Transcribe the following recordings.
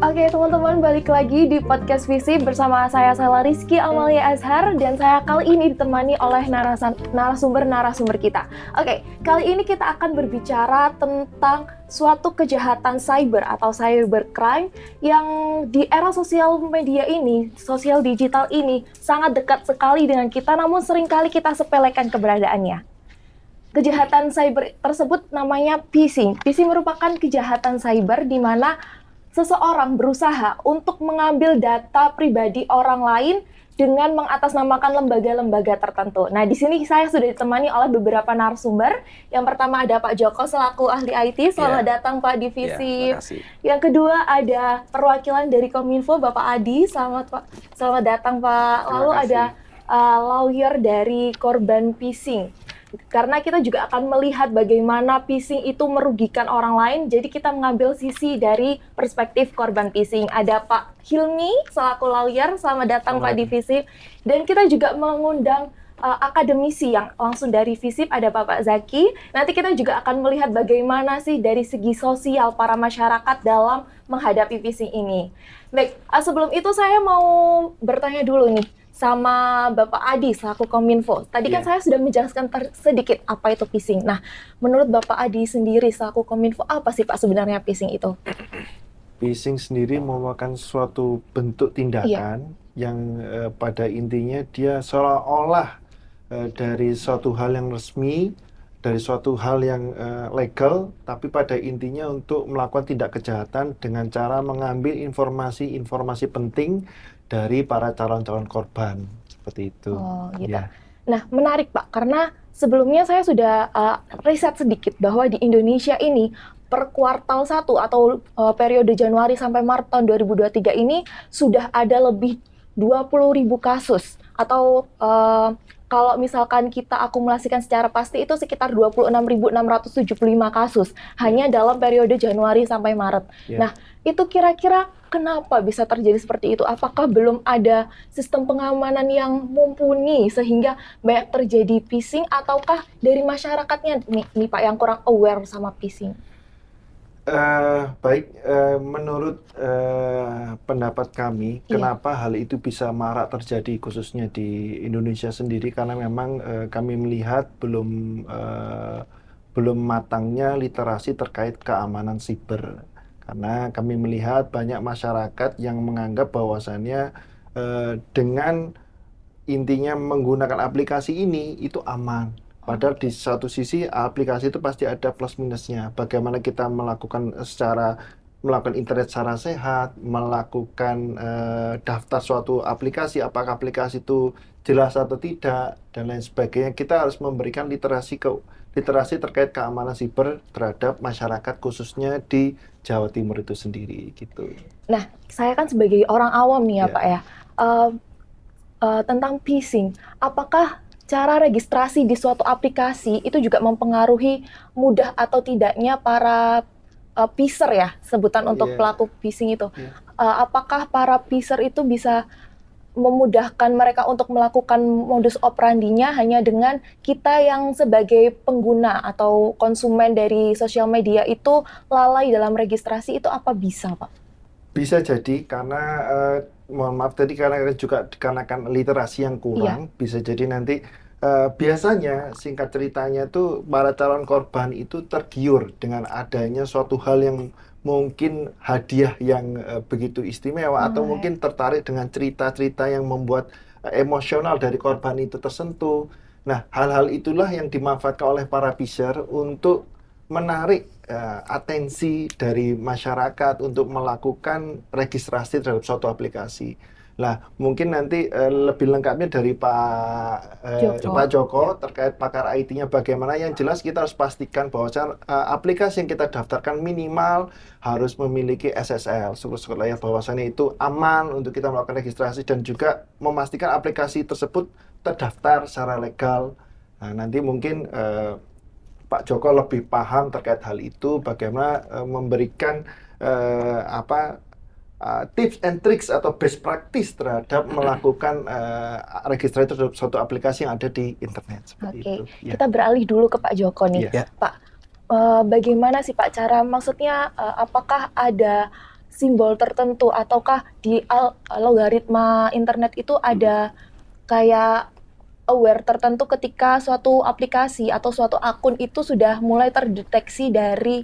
Oke teman-teman, balik lagi di podcast Visip bersama saya Rizky Amalia Azhar, dan saya kali ini ditemani oleh narasumber kita. Oke, kali ini kita akan berbicara tentang suatu kejahatan cyber atau cybercrime yang di era sosial media ini, sosial digital ini sangat dekat sekali dengan kita, namun seringkali kita sepelekan keberadaannya. Kejahatan cyber tersebut namanya phishing. Phishing merupakan kejahatan cyber di mana seseorang berusaha untuk mengambil data pribadi orang lain dengan mengatasnamakan lembaga-lembaga tertentu. Nah, di sini saya sudah ditemani oleh beberapa narasumber. Yang pertama ada Pak Joko selaku ahli IT. Selamat datang Pak di Visip. Yang kedua ada perwakilan dari Kominfo Bapak Adi. Selamat datang Pak. Lalu ada lawyer dari korban phishing. Karena kita juga akan melihat bagaimana phishing itu merugikan orang lain, jadi kita mengambil sisi dari perspektif korban phishing. Ada Pak Hilmi selaku lawyer, selamat datang Pak di Visip. Dan kita juga mengundang akademisi yang langsung dari Visip, ada Bapak Zaki. Nanti kita juga akan melihat bagaimana sih dari segi sosial para masyarakat dalam menghadapi phishing ini. Baik, sebelum itu saya mau bertanya dulu nih sama Bapak Adi selaku Kominfo. Tadi kan saya sudah menjelaskan sedikit apa itu phishing. Nah, menurut Bapak Adi sendiri selaku Kominfo, apa sih Pak sebenarnya phishing itu? Phishing sendiri merupakan suatu bentuk tindakan yang pada intinya dia seolah-olah dari suatu hal yang resmi, dari suatu hal yang legal, tapi pada intinya untuk melakukan tindak kejahatan dengan cara mengambil informasi-informasi penting dari para calon-calon korban, seperti itu. Oh, gitu. Ya. Nah, menarik Pak, karena sebelumnya saya sudah riset sedikit bahwa di Indonesia ini per kuartal 1 atau periode Januari sampai Maret tahun 2023 ini sudah ada lebih 20.000 kasus atau kalau misalkan kita akumulasikan secara pasti itu sekitar 26.675 kasus hanya dalam periode Januari sampai Maret. Nah, itu kira-kira kenapa bisa terjadi seperti itu? Apakah belum ada sistem pengamanan yang mumpuni sehingga banyak terjadi phishing, ataukah dari masyarakatnya nih Pak yang kurang aware sama phishing? Menurut pendapat kami, kenapa hal itu bisa marak terjadi khususnya di Indonesia sendiri, karena memang kami melihat belum matangnya literasi terkait keamanan siber. Karena kami melihat banyak masyarakat yang menganggap bahwasannya dengan intinya menggunakan aplikasi ini itu aman. Padahal di satu sisi aplikasi itu pasti ada plus minusnya. Bagaimana kita melakukan internet secara sehat, melakukan daftar suatu aplikasi, apakah aplikasi itu jelas atau tidak, dan lain sebagainya. Kita harus memberikan literasi terkait keamanan siber terhadap masyarakat khususnya di Jawa Timur itu sendiri gitu. Nah, saya kan sebagai orang awam nih ya Pak ya, tentang phishing, apakah cara registrasi di suatu aplikasi itu juga mempengaruhi mudah atau tidaknya para phisher ya, sebutan untuk pelaku phishing itu. Apakah para phisher itu bisa memudahkan mereka untuk melakukan modus operandinya hanya dengan kita yang sebagai pengguna atau konsumen dari sosial media itu lalai dalam registrasi, itu apa bisa Pak? Bisa jadi karena mohon maaf tadi karena juga dikarenakan literasi yang kurang, bisa jadi nanti biasanya singkat ceritanya tuh para calon korban itu tergiur dengan adanya suatu hal yang mungkin hadiah yang begitu istimewa, atau mungkin tertarik dengan cerita-cerita yang membuat emosional dari korban itu tersentuh. Nah, hal-hal itulah yang dimanfaatkan oleh para phisher untuk menarik atensi dari masyarakat untuk melakukan registrasi terhadap suatu aplikasi. Lah, mungkin nanti lebih lengkapnya dari Joko. Pak Joko terkait pakar IT-nya bagaimana. Yang jelas kita harus pastikan bahwa aplikasi yang kita daftarkan minimal harus memiliki SSL, Secure Layer, bahwasannya itu aman untuk kita melakukan registrasi dan juga memastikan aplikasi tersebut terdaftar secara legal. Nah, nanti mungkin Pak Joko lebih paham terkait hal itu, bagaimana memberikan tips and tricks atau best practice terhadap melakukan registrasi terhadap suatu aplikasi yang ada di internet seperti Oke, itu. Ya. kita beralih dulu ke Pak Joko nih. Iya. Pak, bagaimana sih Pak cara, maksudnya apakah ada simbol tertentu ataukah di logaritma internet itu ada kayak aware tertentu ketika suatu aplikasi atau suatu akun itu sudah mulai terdeteksi dari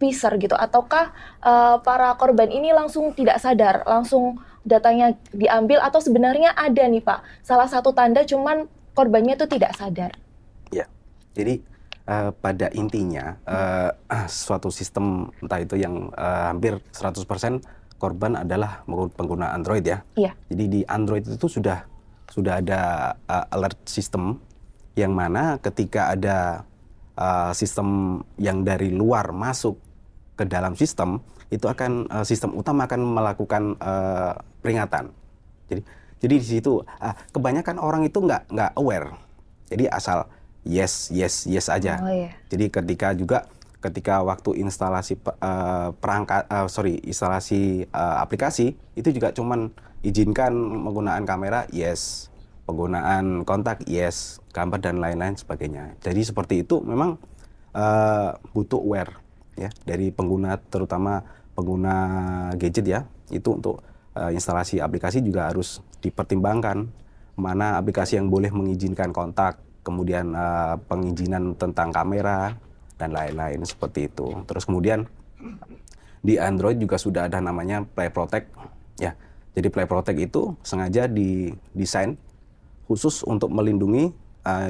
Pfizer gitu, ataukah para korban ini langsung tidak sadar, langsung datanya diambil, atau sebenarnya ada nih Pak, salah satu tanda cuman korbannya itu tidak sadar? Ya, jadi pada intinya suatu sistem entah itu yang hampir 100% korban adalah pengguna Android ya. Iya. Jadi di Android itu sudah ada alert system yang mana ketika ada sistem yang dari luar masuk ke dalam sistem, itu akan sistem utama akan melakukan peringatan. Jadi di situ kebanyakan orang itu nggak aware. Jadi asal yes aja. Oh, iya. Jadi ketika waktu instalasi instalasi aplikasi itu juga cuman izinkan penggunaan kamera, yes, penggunaan kontak, yes, gambar dan lain-lain sebagainya. Jadi seperti itu memang butuh aware ya dari pengguna, terutama pengguna gadget ya. Itu untuk instalasi aplikasi juga harus dipertimbangkan mana aplikasi yang boleh mengizinkan kontak, kemudian pengizinan tentang kamera dan lain-lain seperti itu. Terus kemudian di Android juga sudah ada namanya Play Protect ya. Jadi Play Protect itu sengaja didesain khusus untuk melindungi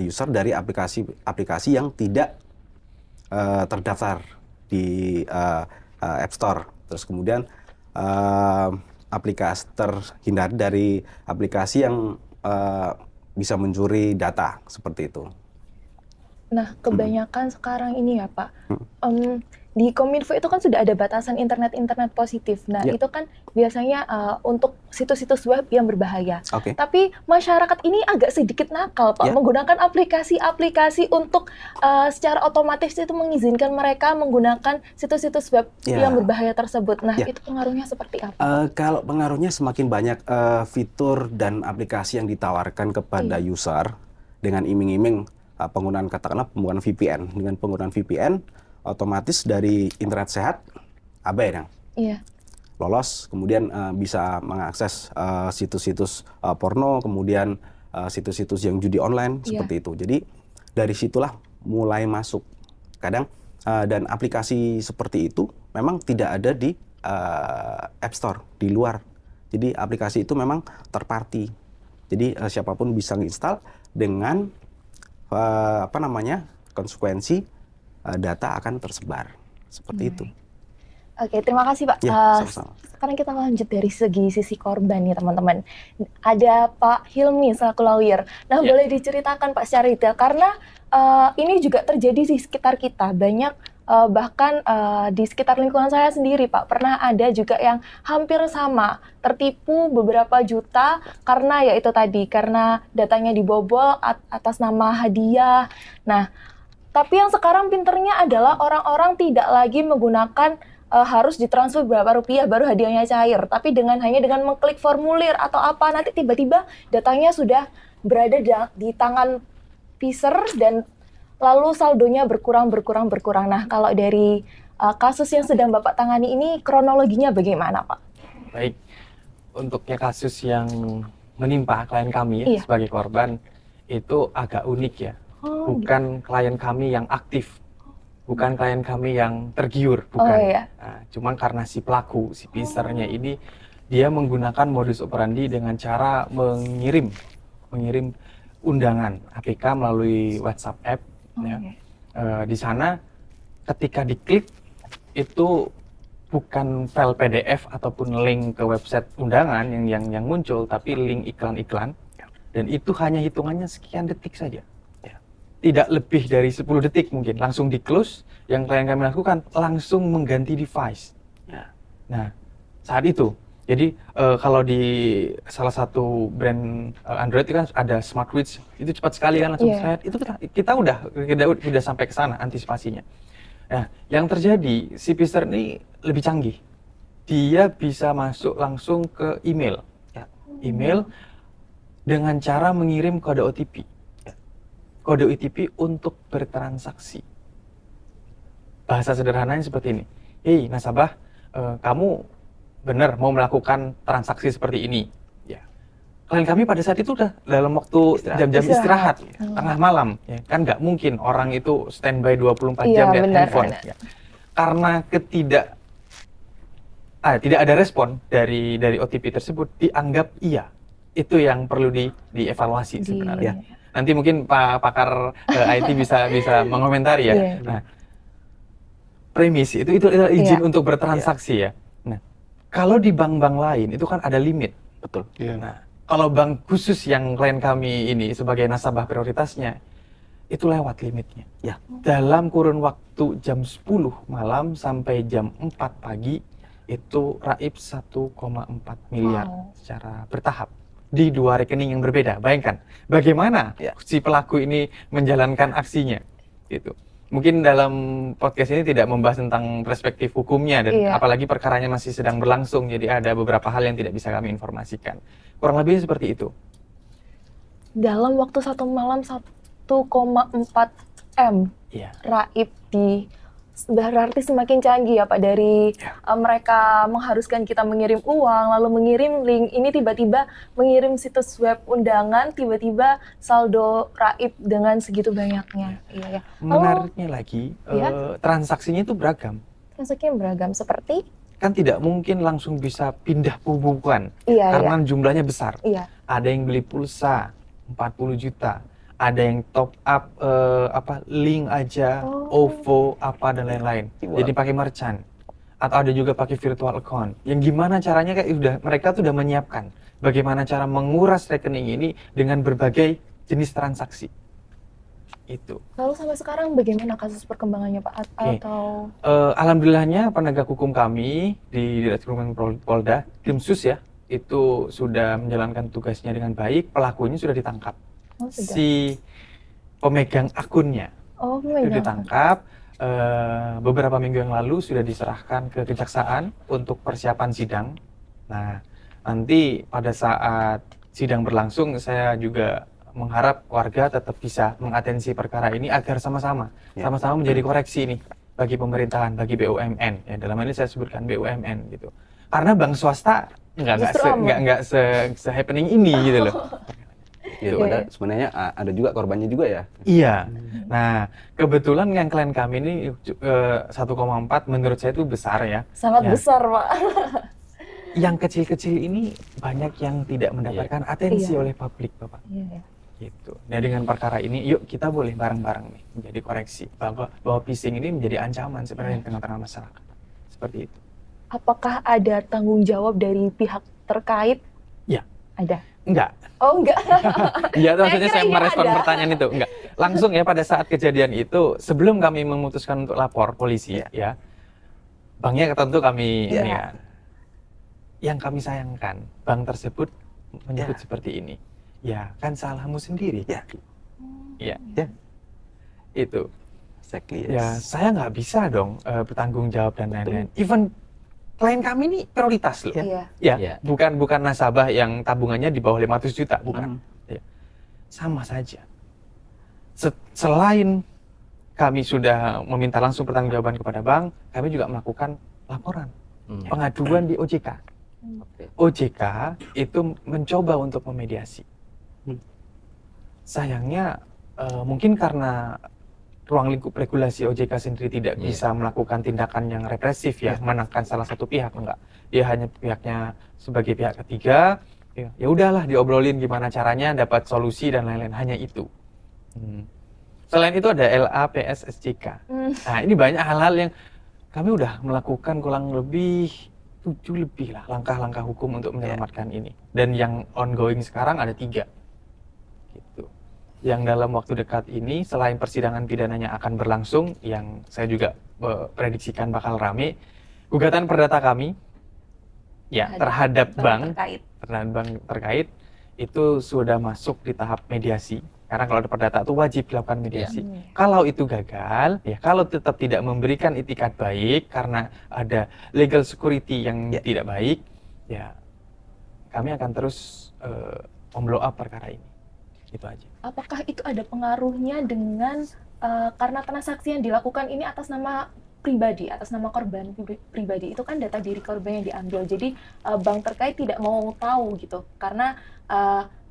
user dari aplikasi yang tidak terdaftar di App Store. Terus kemudian terhindar dari aplikasi yang bisa mencuri data seperti itu. Nah, kebanyakan sekarang ini ya Pak, di Kominfo itu kan sudah ada batasan internet positif. Nah, Ya. itu kan biasanya untuk situs-situs web yang berbahaya. Oke. Tapi masyarakat ini agak sedikit nakal Pak, Ya. menggunakan aplikasi-aplikasi untuk secara otomatis itu mengizinkan mereka menggunakan situs-situs web Ya. yang berbahaya tersebut. Nah, Ya. itu pengaruhnya seperti apa? Kalau pengaruhnya semakin banyak fitur dan aplikasi yang ditawarkan kepada user dengan iming-iming penggunaan, katakanlah penggunaan VPN. Dengan penggunaan VPN, otomatis dari internet sehat, abai dong. Iya. Lolos, kemudian bisa mengakses situs-situs porno, kemudian situs-situs yang judi online, seperti itu. Jadi dari situlah mulai masuk. Kadang dan aplikasi seperti itu memang tidak ada di App Store, di luar. Jadi aplikasi itu memang third party. Jadi siapapun bisa nginstal dengan konsekuensi data akan tersebar. Seperti itu. Oke, terima kasih Pak. Ya, sama-sama. Sekarang kita lanjut dari sisi korban nih teman-teman. Ada Pak Hilmi selaku lawyer. Nah, boleh diceritakan Pak secara detail, karena ini juga terjadi di sekitar kita. Banyak bahkan di sekitar lingkungan saya sendiri Pak, pernah ada juga yang hampir sama, tertipu beberapa juta karena ya itu tadi, karena datanya dibobol atas nama hadiah. Nah, tapi yang sekarang pinternya adalah orang-orang tidak lagi menggunakan harus ditransfer berapa rupiah baru hadiahnya cair, tapi hanya dengan mengklik formulir atau apa, nanti tiba-tiba datanya sudah berada di tangan Pfizer dan lalu saldonya berkurang. Nah, kalau dari kasus yang sedang Bapak tangani ini, kronologinya bagaimana Pak? Baik, untuknya kasus yang menimpa klien kami Iya. sebagai korban itu agak unik ya. Bukan klien kami yang aktif, bukan klien kami yang tergiur, bukan. Oh, iya. Nah, cuma karena si pelaku, si Pfizer-nya ini, dia menggunakan modus operandi dengan cara mengirim undangan APK melalui WhatsApp app. Ya. Oke. Di sana ketika diklik itu bukan file PDF ataupun link ke website undangan yang muncul, tapi link iklan-iklan, dan itu hanya hitungannya sekian detik saja. Tidak lebih dari 10 detik mungkin, langsung di close. Yang klien kami lakukan langsung mengganti device. Nah, saat itu, jadi kalau di salah satu brand Android itu kan ada SmartWatch, itu cepat sekali kan langsung slide. Itu kita udah sampai ke sana antisipasinya. Nah, yang terjadi si Pister ini lebih canggih. Dia bisa masuk langsung ke email. Email dengan cara mengirim kode OTP. Kode OTP untuk bertransaksi. Bahasa sederhananya seperti ini. Hei nasabah, kamu benar mau melakukan transaksi seperti ini. Ya. Klien kami pada saat itu udah dalam waktu jam-jam istirahat, tengah malam. Ya. Kan nggak mungkin orang itu standby 24 jam di handphone. Ya. Karena tidak ada respon dari OTP tersebut, dianggap iya. Itu yang perlu dievaluasi sebenarnya. Nanti mungkin Pak Pakar IT bisa mengomentari ya. Nah, premis itu izin untuk bertransaksi ya. Nah, kalau di bank-bank lain itu kan ada limit, betul. Nah, kalau bank khusus yang klien kami ini sebagai nasabah prioritasnya itu lewat limitnya. Dalam kurun waktu jam 10 malam sampai jam 4 pagi itu raib 1,4 miliar secara bertahap. Di 2 rekening yang berbeda. Bayangkan bagaimana si pelaku ini menjalankan aksinya. Gitu. Mungkin dalam podcast ini tidak membahas tentang perspektif hukumnya dan apalagi perkaranya masih sedang berlangsung, jadi ada beberapa hal yang tidak bisa kami informasikan. Kurang lebih seperti itu. Dalam waktu 1 malam 1,4 M raib di berarti semakin canggih ya Pak, dari mereka mengharuskan kita mengirim uang, lalu mengirim link, ini tiba-tiba mengirim situs web undangan, tiba-tiba saldo raib dengan segitu banyaknya. Menariknya lagi, transaksinya itu beragam. Transaksinya beragam, seperti? Kan tidak mungkin langsung bisa pindah pembukuan, karena jumlahnya besar. Ada yang beli pulsa 40 juta. Ada yang top up link aja, OVO apa dan lain-lain. Jadi pakai merchant. Atau ada juga pakai virtual account. Yang gimana caranya mereka tuh udah menyiapkan bagaimana cara menguras rekening ini dengan berbagai jenis transaksi. Itu. Lalu sampai sekarang bagaimana kasus perkembangannya Pak? Atau alhamdulillahnya penegak hukum kami di Direktorat Polda, tim sus ya, itu sudah menjalankan tugasnya dengan baik, pelakunya sudah ditangkap. Si pemegang akunnya itu ditangkap beberapa minggu yang lalu, sudah diserahkan ke kejaksaan untuk persiapan sidang. Nah, nanti pada saat sidang berlangsung saya juga mengharap warga tetap bisa mengatensi perkara ini agar sama-sama menjadi koreksi nih bagi pemerintahan, bagi BUMN. Ya, dalam hal ini saya sebutkan BUMN gitu. Karena bank swasta nggak se-happening ini gitu loh. Gitu, padahal sebenarnya ada juga korbannya juga ya. Iya. Nah, kebetulan yang klien kami ini 1,4 menurut saya itu besar ya. Sangat besar, Pak. Yang kecil-kecil ini banyak yang tidak mendapatkan atensi oleh publik, Bapak. Gitu. Nah, dengan perkara ini, yuk kita boleh bareng-bareng nih menjadi koreksi bahwa phishing ini menjadi ancaman sebenarnya di tengah-tengah masyarakat. Seperti itu. Apakah ada tanggung jawab dari pihak terkait? Ya. Ada. Enggak. Oh, enggak. Iya, maksudnya saya merespon pertanyaan itu. Enggak. Langsung ya pada saat kejadian itu, sebelum kami memutuskan untuk lapor polisi ya, banknya tentu kami ini ya. Yang kami sayangkan, bank tersebut menyebut seperti ini. Ya, kan salahmu sendiri. Iya. Itu. Exactly, Ya, saya nggak bisa dong bertanggung jawab dan lain-lain. Even klien kami ini prioritas loh. Bukan nasabah yang tabungannya di bawah 500 juta, bukan. Sama saja. Selain kami sudah meminta langsung pertanggungjawaban kepada bank, kami juga melakukan laporan, pengaduan di OJK. OJK itu mencoba untuk memediasi. Sayangnya mungkin karena ruang lingkup regulasi OJK sendiri tidak bisa melakukan tindakan yang represif ya, menekan salah satu pihak, enggak. Dia hanya pihaknya sebagai pihak ketiga, ya udahlah diobrolin gimana caranya dapat solusi dan lain-lain, hanya itu. Selain itu ada LAPSSJK. Nah, ini banyak hal-hal yang kami udah melakukan kurang lebih 7 lebih lah langkah-langkah hukum untuk menyelamatkan ini. Dan yang ongoing sekarang ada 3. Gitu. Yang dalam waktu dekat ini, selain persidangan pidananya akan berlangsung, yang saya juga prediksikan bakal rame, gugatan perdata kami ya terhadap bank terkait itu sudah masuk di tahap mediasi. Karena kalau ada perdata itu wajib dilakukan mediasi. Kalau itu gagal, ya kalau tetap tidak memberikan itikat baik karena ada legal security yang tidak baik, ya kami akan terus memblow up perkara ini. Itu aja. Apakah itu ada pengaruhnya dengan karena transaksi yang dilakukan ini atas nama pribadi, atas nama korban pribadi, itu kan data diri korban yang diambil. Jadi bank terkait tidak mau tahu gitu, karena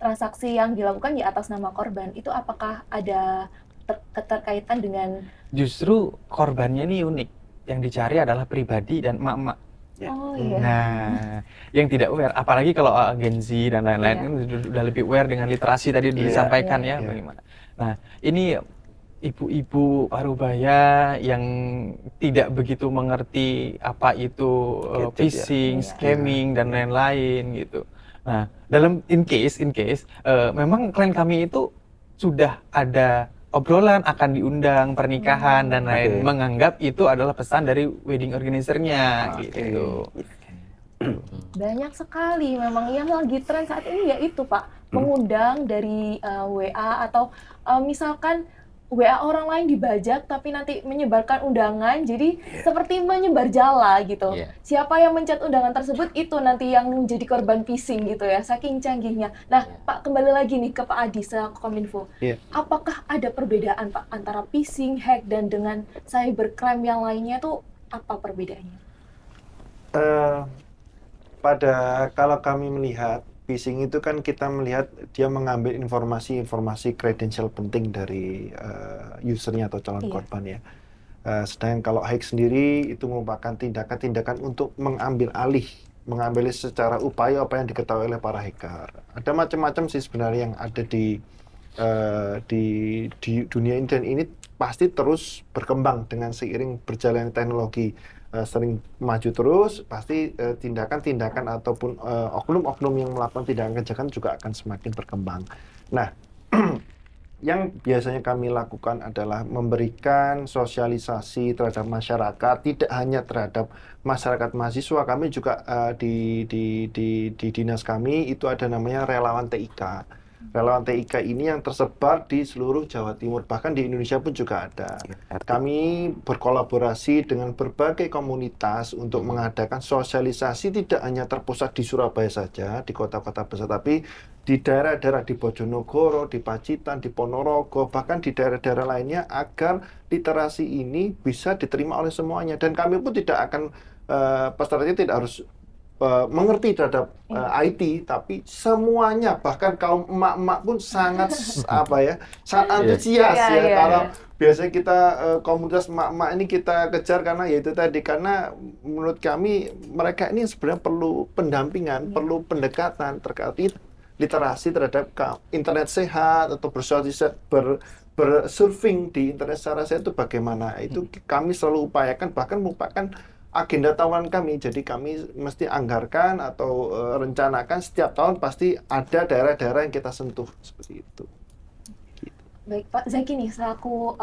transaksi yang dilakukan ya atas nama korban. Itu apakah ada keterkaitan dengan? Justru korbannya ini unik. Yang dicari adalah pribadi dan emak-emak. Oh iya. Nah, yang tidak aware, apalagi kalau Gen Z dan lain-lain kan udah lebih aware dengan literasi tadi disampaikan ya, bagaimana. Nah, ini ibu-ibu parubaya yang tidak begitu mengerti apa itu phishing, scamming dan lain-lain gitu. Nah, dalam in case memang klien kami itu sudah ada obrolan akan diundang pernikahan dan lain, menganggap itu adalah pesan dari wedding organizer-nya gitu. Banyak sekali memang yang lagi tren saat ini, yaitu Pak, mengundang dari WA atau misalkan WA orang lain dibajak tapi nanti menyebarkan undangan, jadi seperti menyebar jala gitu. Siapa yang mencet undangan tersebut itu nanti yang menjadi korban phishing gitu ya, saking canggihnya. Nah Pak, kembali lagi nih ke Pak Adi selaku Kominfo. Apakah ada perbedaan Pak antara phishing, hack dan dengan cybercrime yang lainnya tuh apa perbedaannya? Kalau kami melihat phishing itu kan kita melihat dia mengambil informasi kredensial penting dari usernya atau calon korban ya. Sedangkan kalau hack sendiri itu merupakan tindakan-tindakan untuk mengambil alih secara upaya apa yang diketahui oleh para hacker. Ada macam-macam sih sebenarnya yang ada di dunia ini, dan ini pasti terus berkembang dengan seiring berjalannya teknologi. Sering maju terus, pasti tindakan-tindakan ataupun oknum-oknum yang melakukan tindakan kejahatan juga akan semakin berkembang. Nah, yang biasanya kami lakukan adalah memberikan sosialisasi terhadap masyarakat, tidak hanya terhadap masyarakat mahasiswa. Kami juga di dinas kami itu ada namanya relawan TIK. Relawan TIK ini yang tersebar di seluruh Jawa Timur, bahkan di Indonesia pun juga ada. Kami berkolaborasi dengan berbagai komunitas untuk mengadakan sosialisasi, tidak hanya terpusat di Surabaya saja, di kota-kota besar, tapi di daerah-daerah di Bojonegoro, di Pacitan, di Ponorogo, bahkan di daerah-daerah lainnya, agar literasi ini bisa diterima oleh semuanya. Dan kami pun tidak akan, pesertanya tidak harus mengerti terhadap IT, tapi semuanya, bahkan kaum emak-emak pun sangat sangat antusias kalau biasanya kita komunitas emak-emak ini kita kejar karena yaitu tadi, karena menurut kami mereka ini sebenarnya perlu pendampingan, perlu pendekatan terkait literasi terhadap internet sehat atau bersurfing di internet secara sehat itu bagaimana. Itu kami selalu upayakan, bahkan merupakan agenda tahunan kami. Jadi kami mesti anggarkan atau rencanakan setiap tahun pasti ada daerah-daerah yang kita sentuh seperti itu. Baik Pak Zaki nih selaku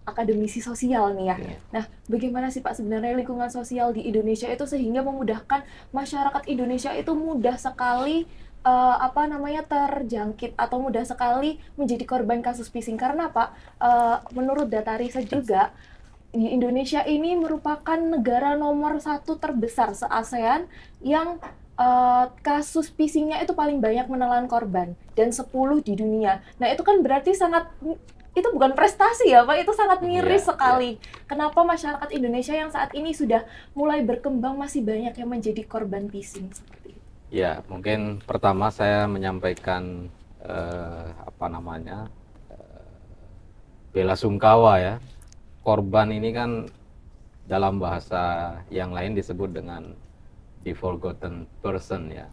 akademisi sosial nih ya. Nah, bagaimana sih Pak sebenarnya lingkungan sosial di Indonesia itu sehingga memudahkan masyarakat Indonesia itu mudah sekali terjangkit atau mudah sekali menjadi korban kasus phishing? Karena Pak, menurut data riset juga di Indonesia ini merupakan negara nomor 1 terbesar se-ASEAN yang kasus phishing-nya itu paling banyak menelan korban, dan 10 di dunia. Nah itu kan berarti itu bukan prestasi ya Pak, itu sangat miris sekali. Kenapa masyarakat Indonesia yang saat ini sudah mulai berkembang masih banyak yang menjadi korban phishing seperti itu? Ya, mungkin pertama saya menyampaikan bela sungkawa ya. Korban ini kan dalam bahasa yang lain disebut dengan the forgotten person ya.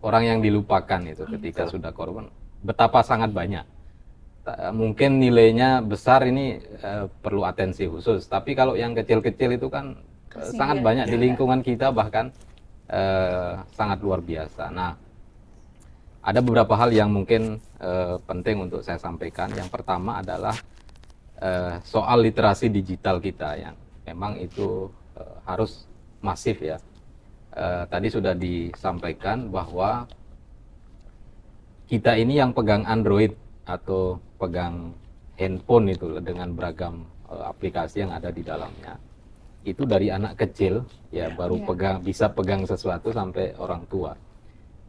Orang yang dilupakan itu ketika sudah korban. Betapa sangat banyak. mungkin nilainya besar ini perlu atensi khusus. Tapi kalau yang kecil-kecil itu kan sangat banyak di lingkungan kita, bahkan sangat luar biasa. Nah, ada beberapa hal yang mungkin penting untuk saya sampaikan. Yang pertama adalah soal literasi digital kita yang memang itu harus masif ya. Tadi sudah disampaikan bahwa kita ini yang pegang Android atau pegang handphone itu dengan beragam aplikasi yang ada di dalamnya, itu dari anak kecil ya baru bisa pegang sesuatu sampai orang tua,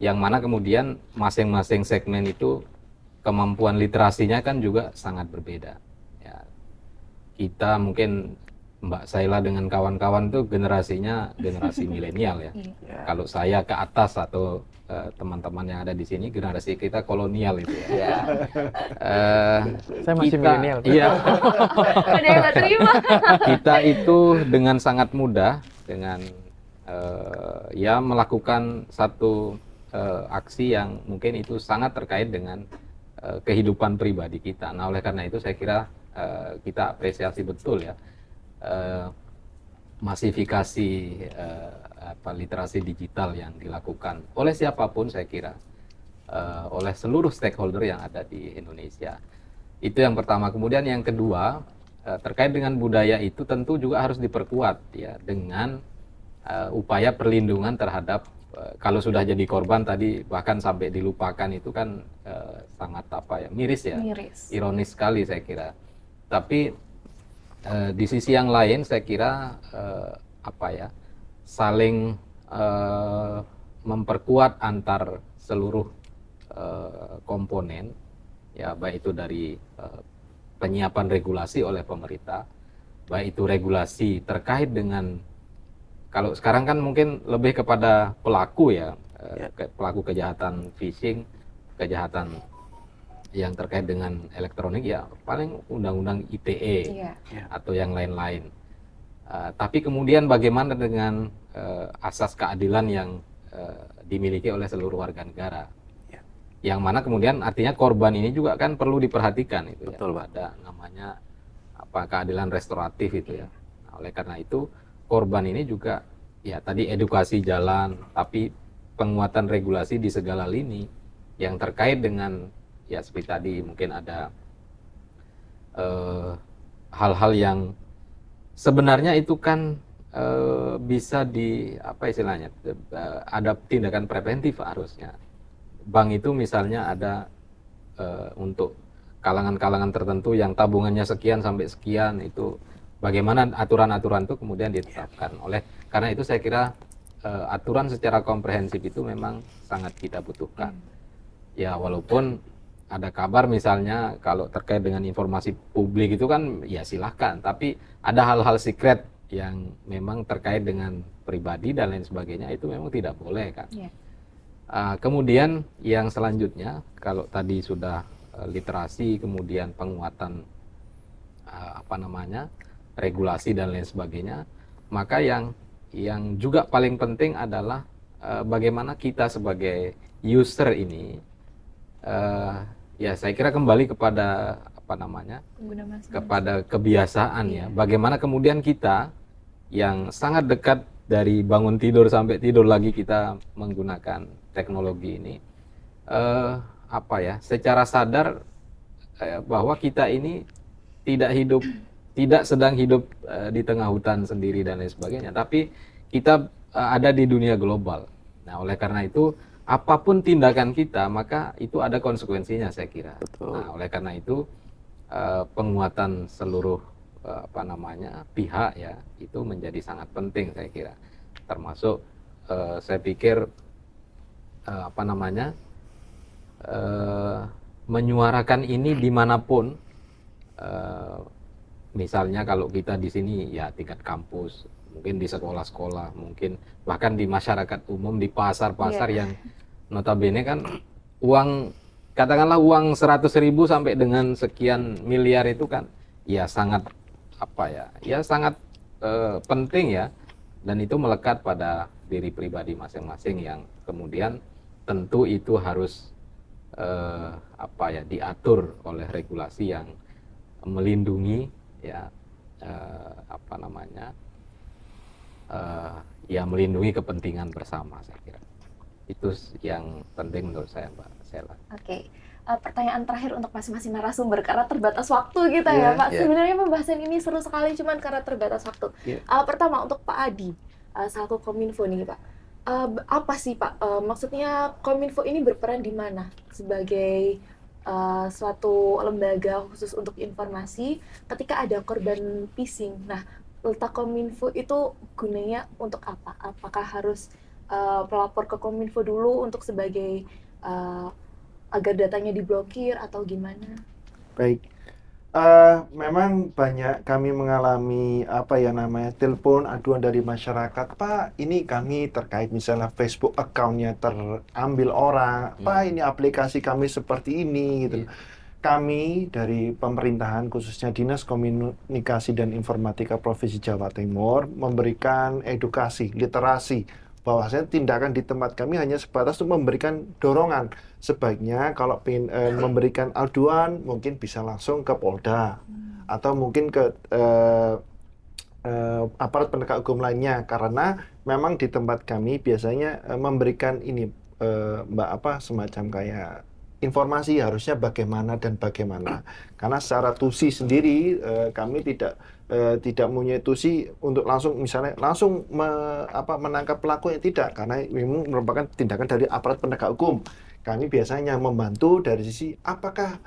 yang mana kemudian masing-masing segmen itu kemampuan literasinya kan juga sangat berbeda ya. Kita mungkin Mbak Saila dengan kawan-kawan itu generasinya generasi milenial ya. Kalau saya ke atas atau teman-teman yang ada di sini generasi kita kolonial itu ya. Saya masih milenial. Iya. Ada yang nggak terima. Kita itu dengan sangat mudah dengan ya melakukan satu aksi yang mungkin itu sangat terkait dengan kehidupan pribadi kita. Nah, oleh karena itu saya kira kita apresiasi betul ya masifikasi literasi digital yang dilakukan oleh siapapun, saya kira oleh seluruh stakeholder yang ada di Indonesia. Itu yang pertama. Kemudian yang kedua, terkait dengan budaya itu tentu juga harus diperkuat ya dengan upaya perlindungan terhadap kalau sudah jadi korban tadi bahkan sampai dilupakan, itu kan sangat miris ya, ironis sekali saya kira. Tapi di sisi yang lain saya kira saling memperkuat antar seluruh komponen ya, baik itu dari penyiapan regulasi oleh pemerintah, baik itu regulasi terkait dengan, kalau sekarang kan mungkin lebih kepada pelaku ya, pelaku kejahatan phishing, kejahatan yang terkait dengan elektronik ya paling undang-undang ITE atau yang lain-lain. Tapi kemudian bagaimana dengan asas keadilan yang dimiliki oleh seluruh warga negara, yang mana kemudian artinya korban ini juga kan perlu diperhatikan itu. Betul, ya. Ada namanya keadilan restoratif itu ya. Nah, oleh karena itu korban ini juga ya tadi edukasi jalan, tapi penguatan regulasi di segala lini yang terkait dengan ya seperti tadi mungkin ada hal-hal yang sebenarnya itu kan bisa istilahnya ada tindakan preventif harusnya. Bank itu misalnya ada untuk kalangan-kalangan tertentu yang tabungannya sekian sampai sekian, itu bagaimana aturan-aturan itu kemudian ditetapkan. Oleh karena itu saya kira aturan secara komprehensif itu memang sangat kita butuhkan. Ya walaupun ada kabar misalnya kalau terkait dengan informasi publik itu kan ya silahkan, tapi ada hal-hal secret yang memang terkait dengan pribadi dan lain sebagainya itu memang tidak boleh kan. Kemudian yang selanjutnya, kalau tadi sudah literasi, kemudian penguatan regulasi dan lain sebagainya, maka yang juga paling penting adalah bagaimana kita sebagai user ini ya saya kira kembali kepada kepada kebiasaan ya. Bagaimana kemudian kita yang sangat dekat dari bangun tidur sampai tidur lagi kita menggunakan teknologi ini secara sadar bahwa kita ini tidak sedang hidup di tengah hutan sendiri dan lain sebagainya, tapi kita ada di dunia global. Nah, oleh karena itu apapun tindakan kita maka itu ada konsekuensinya saya kira. Betul. Nah, oleh karena itu penguatan seluruh pihak ya itu menjadi sangat penting saya kira. Termasuk saya pikir menyuarakan ini dimanapun. Misalnya kalau kita di sini ya tingkat kampus, mungkin di sekolah-sekolah, mungkin bahkan di masyarakat umum, di pasar-pasar yang notabene kan katakanlah uang 100.000 sampai dengan sekian miliar itu kan ya sangat sangat penting ya, dan itu melekat pada diri pribadi masing-masing yang kemudian tentu itu harus diatur oleh regulasi yang melindungi ya melindungi kepentingan bersama, saya kira itu yang penting menurut saya, Mbak Sela. Oke. Pertanyaan terakhir untuk masing-masing narasumber karena terbatas waktu kita ya Pak. Sebenarnya pembahasan ini seru sekali cuman karena terbatas waktu. Pertama untuk Pak Adi selaku Kominfo nih Pak. Apa sih Pak maksudnya Kominfo ini berperan di mana sebagai suatu lembaga khusus untuk informasi ketika ada korban phishing. Nah, letak Kominfo itu gunanya untuk apa? Apakah harus pelapor ke Kominfo dulu untuk sebagai agar datanya diblokir atau gimana? Baik, memang banyak kami mengalami telepon aduan dari masyarakat, Pak, ini kami terkait misalnya Facebook account-nya terambil orang, Pak, ini aplikasi kami seperti ini gitu. Kami dari pemerintahan khususnya Dinas Komunikasi dan Informatika Provinsi Jawa Timur memberikan edukasi, literasi bahwasanya tindakan di tempat kami hanya sebatas untuk memberikan dorongan. Sebaiknya kalau ingin memberikan aduan mungkin bisa langsung ke Polda atau mungkin ke aparat penegak hukum lainnya, karena memang di tempat kami biasanya memberikan ini semacam kayak informasi harusnya bagaimana dan bagaimana. Karena secara TUSI sendiri kami tidak punya TUSI untuk langsung misalnya menangkap pelaku yang tidak, karena ini merupakan tindakan dari aparat penegak hukum. Kami biasanya membantu dari sisi apakah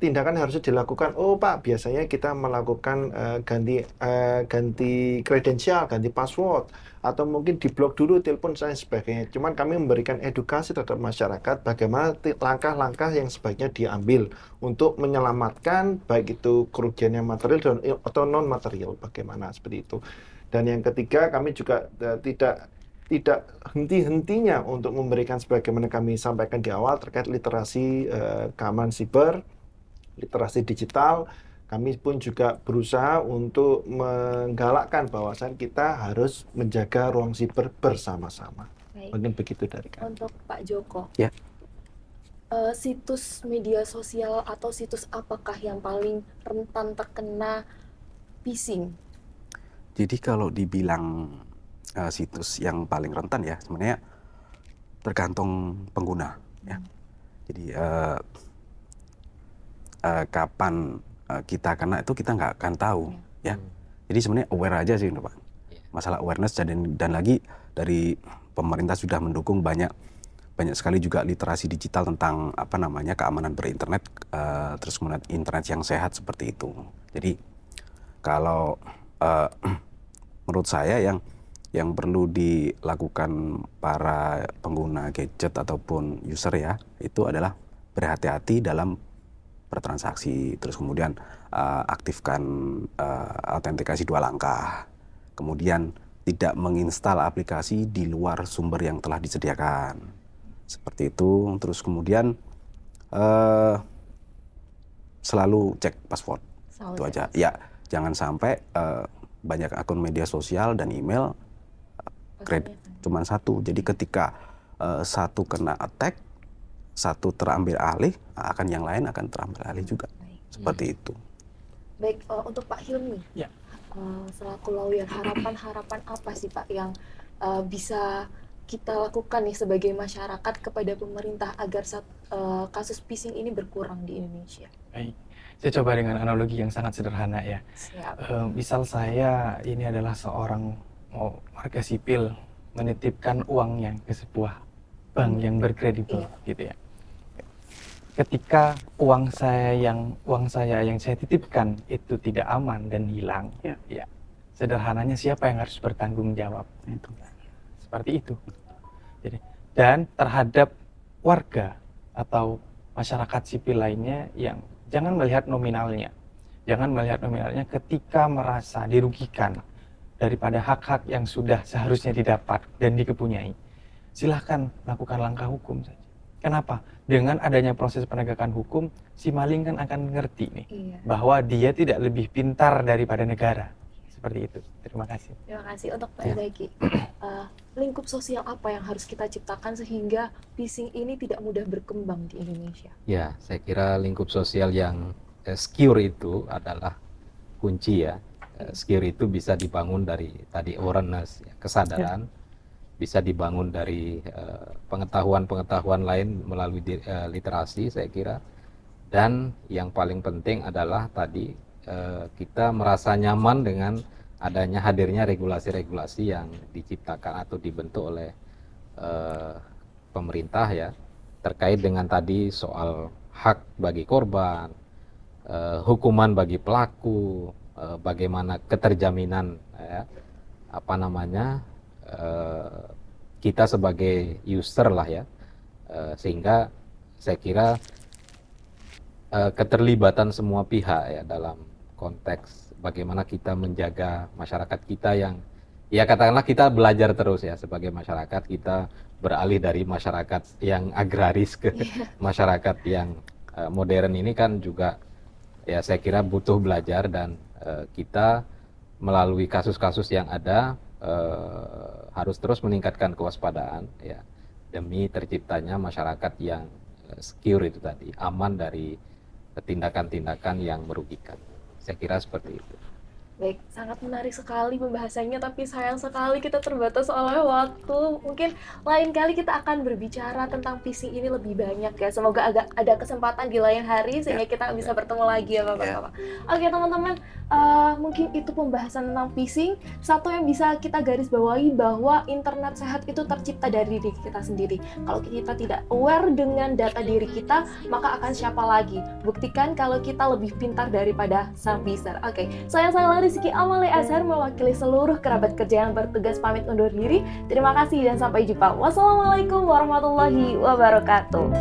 tindakan yang harus dilakukan. Oh Pak, biasanya kita melakukan ganti kredensial, ganti password, atau mungkin diblok dulu telepon dan sebagainya. Cuman kami memberikan edukasi terhadap masyarakat bagaimana langkah-langkah yang sebaiknya diambil untuk menyelamatkan baik itu kerugian yang material atau non material, bagaimana seperti itu. Dan yang ketiga, kami juga tidak henti-hentinya untuk memberikan sebagaimana kami sampaikan di awal terkait literasi keamanan siber, literasi digital. Kami pun juga berusaha untuk menggalakkan bahwasan kita harus menjaga ruang siber bersama-sama. Mungkin begitu dari kami. Untuk Pak Joko, Ya. Situs media sosial atau situs apakah yang paling rentan terkena phishing? Jadi kalau dibilang situs yang paling rentan ya sebenarnya tergantung pengguna ya. Jadi kapan kita kena itu kita nggak akan tahu ya. Jadi sebenarnya aware aja sih Pak. Masalah awareness dan lagi dari pemerintah sudah mendukung banyak sekali juga literasi digital tentang keamanan berinternet, terus kemudian internet yang sehat seperti itu. Jadi kalau menurut saya yang perlu dilakukan para pengguna gadget ataupun user ya, itu adalah berhati-hati dalam bertransaksi, terus kemudian aktifkan autentikasi 2 langkah, kemudian tidak menginstal aplikasi di luar sumber yang telah disediakan, seperti itu. Terus kemudian selalu cek password, itu aja. Ya, jangan sampai banyak akun media sosial dan email cuma satu. Jadi ketika satu kena attack, satu terambil alih, yang lain akan terambil alih juga. Seperti itu. Baik, untuk Pak Hilmi, selaku lawyer, harapan apa sih Pak yang bisa kita lakukan nih sebagai masyarakat kepada pemerintah agar kasus phishing ini berkurang di Indonesia? Baik, saya coba dengan analogi yang sangat sederhana ya. Misal saya ini adalah seorang warga sipil menitipkan uangnya ke sebuah bank yang berkredibel, gitu ya. Ketika uang saya yang saya titipkan itu tidak aman dan hilang, ya sederhananya siapa yang harus bertanggung jawab? Itu seperti itu. Jadi, dan terhadap warga atau masyarakat sipil lainnya yang jangan melihat nominalnya, ketika merasa dirugikan daripada hak-hak yang sudah seharusnya didapat dan dikepunyai, silahkan lakukan langkah hukum saja. Kenapa? Dengan adanya proses penegakan hukum, si maling kan akan ngerti nih bahwa dia tidak lebih pintar daripada negara. Seperti itu. Terima kasih. Terima kasih untuk Pak Ya. Zaki. Lingkup sosial apa yang harus kita ciptakan sehingga phishing ini tidak mudah berkembang di Indonesia? Ya, saya kira lingkup sosial yang secure itu adalah kunci ya. Secure itu bisa dibangun dari tadi awareness, ya, kesadaran, bisa dibangun dari pengetahuan-pengetahuan lain melalui literasi saya kira. Dan yang paling penting adalah tadi kita merasa nyaman dengan adanya hadirnya regulasi-regulasi yang diciptakan atau dibentuk oleh pemerintah ya, terkait dengan tadi soal hak bagi korban, hukuman bagi pelaku, bagaimana keterjaminan ya, apa namanya, kita sebagai user lah ya, sehingga saya kira keterlibatan semua pihak ya dalam konteks bagaimana kita menjaga masyarakat kita yang ya katakanlah kita belajar terus ya sebagai masyarakat, kita beralih dari masyarakat yang agraris ke masyarakat yang modern ini kan juga ya saya kira butuh belajar dan kita melalui kasus-kasus yang ada harus terus meningkatkan kewaspadaan ya demi terciptanya masyarakat yang secure itu tadi, aman dari tindakan-tindakan yang merugikan. Saya kira seperti itu. Baik, sangat menarik sekali pembahasannya, tapi sayang sekali kita terbatas oleh waktu. Mungkin lain kali kita akan berbicara tentang phishing ini lebih banyak ya. Semoga ada kesempatan di lain hari sehingga kita bisa bertemu lagi ya Bapak-Bapak. Oke teman-teman, mungkin itu pembahasan tentang phishing. Satu yang bisa kita garis bawahi bahwa internet sehat itu tercipta dari diri kita sendiri. Kalau kita tidak aware dengan data diri kita, maka akan siapa lagi? Buktikan kalau kita lebih pintar daripada sang phisher. Oke, saya Rizky Amalia Azhar mewakili seluruh kerabat kerja yang bertugas pamit undur diri. Terima kasih dan sampai jumpa. Wassalamualaikum warahmatullahi wabarakatuh.